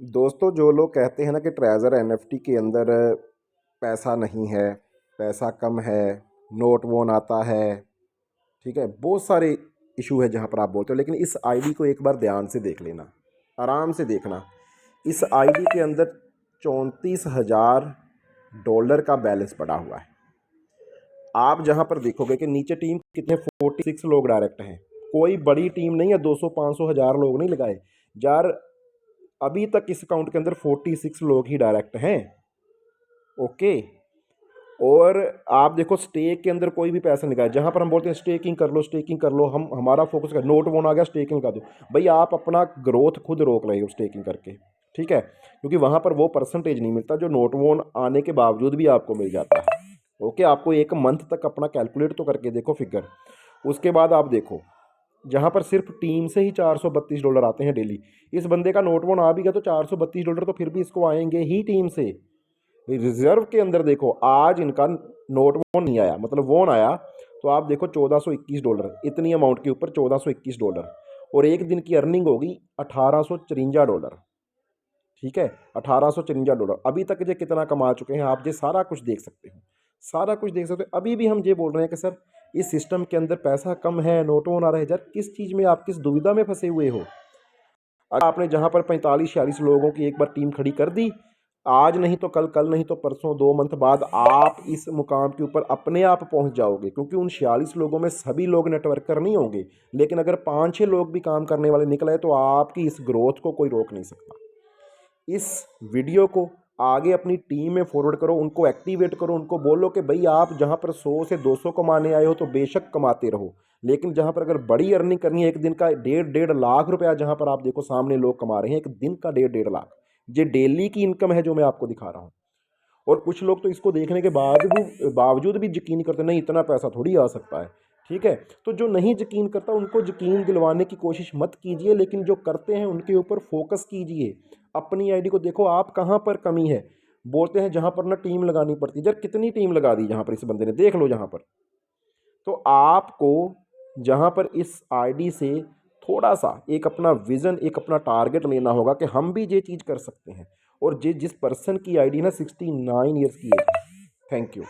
दोस्तों, जो लोग कहते हैं ना कि ट्रेजर एनएफटी के अंदर पैसा नहीं है, पैसा कम है, नोट वोन आता है, ठीक है, बहुत सारे इशू है जहाँ पर आप बोलते हो। लेकिन इस आईडी को एक बार ध्यान से देख लेना, आराम से देखना। इस आईडी के अंदर 34,000 डॉलर का बैलेंस पड़ा हुआ है। आप जहाँ पर देखोगे कि नीचे टीम कितने 46 लोग डायरेक्ट हैं, कोई बड़ी टीम नहीं है, 200 500 हज़ार लोग नहीं लगाए यार। अभी तक इस अकाउंट के अंदर 46 लोग ही डायरेक्ट हैं। ओके। और आप देखो स्टेक के अंदर कोई भी पैसा नहीं गया। जहाँ पर हम बोलते हैं स्टेकिंग कर लो, स्टेकिंग कर लो, हम हमारा फोकस कर, नोट वोन आ गया स्टेकिंग कर दो। भाई आप अपना ग्रोथ खुद रोक रहे हो स्टेकिंग करके, ठीक है, क्योंकि वहाँ पर वो परसेंटेज नहीं मिलता जो नोट वोन आने के बावजूद भी आपको मिल जाता है। ओके, आपको एक मंथ तक अपना कैलकुलेट तो करके देखो फिगर। उसके बाद आप देखो जहाँ पर सिर्फ टीम से ही $432 आते हैं डेली। इस बंदे का नोट वोन आ भी गया तो $432 तो फिर भी इसको आएंगे ही टीम से। रिजर्व के अंदर देखो आज इनका नोट वोन नहीं आया, मतलब वोन आया तो आप देखो $1421, इतनी अमाउंट के ऊपर $1421। और एक दिन की अर्निंग होगी $1853। ठीक है, $1853। अभी तक ये कितना कमा चुके हैं आप ये सारा कुछ देख सकते हो, सारा कुछ देख सकते हो। अभी भी हम ये बोल रहे हैं कि सर इस सिस्टम के अंदर पैसा कम है, नोट वोन आ रहा है। यार किस चीज़ में आप किस दुविधा में फंसे हुए हो? अगर आपने जहाँ पर 45-46 लोगों की एक बार टीम खड़ी कर दी, आज नहीं तो कल, कल नहीं तो परसों, 2 मंथ बाद आप इस मुकाम के ऊपर अपने आप पहुंच जाओगे। क्योंकि उन 46 लोगों में सभी लोग नेटवर्कर नहीं होंगे, लेकिन अगर 5-6 लोग भी काम करने वाले निकले तो आपकी इस ग्रोथ को कोई रोक नहीं सकता। इस वीडियो को आगे अपनी टीम में फॉरवर्ड करो, उनको एक्टिवेट करो, उनको बोलो कि भाई आप जहाँ पर 100 से 200 कमाने आए हो तो बेशक कमाते रहो, लेकिन जहाँ पर अगर बड़ी अर्निंग करनी है, एक दिन का 1.5-1.5 लाख रुपया जहाँ पर आप देखो सामने लोग कमा रहे हैं, एक दिन का 1.5-1.5 लाख, ये डेली की इनकम है जो मैं आपको दिखा रहा हूँ। और कुछ लोग तो इसको देखने के बावजूद भी यकीन करते नहीं, इतना पैसा थोड़ी आ सकता है। ठीक है, तो जो नहीं यकीन करता उनको यकीन दिलवाने की कोशिश मत कीजिए, लेकिन जो करते हैं उनके ऊपर फोकस कीजिए। अपनी आईडी को देखो आप कहाँ पर कमी है। बोलते हैं जहाँ पर ना टीम लगानी पड़ती है, यार कितनी टीम लगा दी जहाँ पर इस बंदे ने, देख लो जहाँ पर। तो आपको जहाँ पर इस आईडी से थोड़ा सा एक अपना विज़न, एक अपना टारगेट लेना होगा कि हम भी ये चीज़ कर सकते हैं। और जिस पर्सन की आईडी ना 69 ईयर्स की है। Thank you.